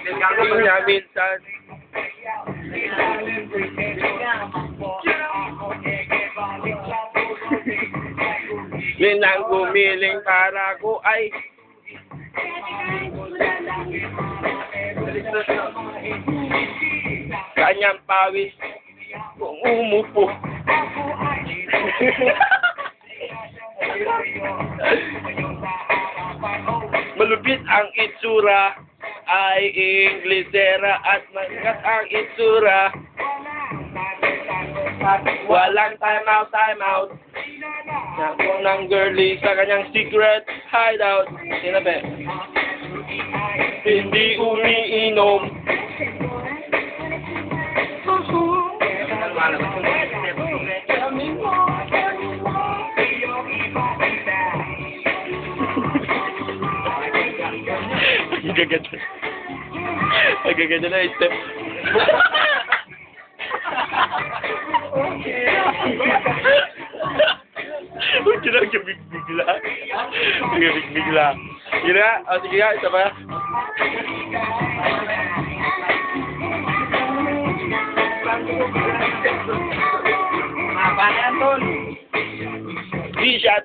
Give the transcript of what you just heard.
Hindi niya minsan. Minang gumiling para ko ay kanyang pawis kung umupo. Malupit ang itsura ay Inglesera at mangat ang itsura. Walang time out. Nakong ng girlie sa kanyang secret hideout. Sinabi, hindi umiinom. Ang gaganda na yung step. Huwag yun ang gabig-bigla. Ang gabig-bigla. Yun na. O, sige nga. Isa pa. Di siya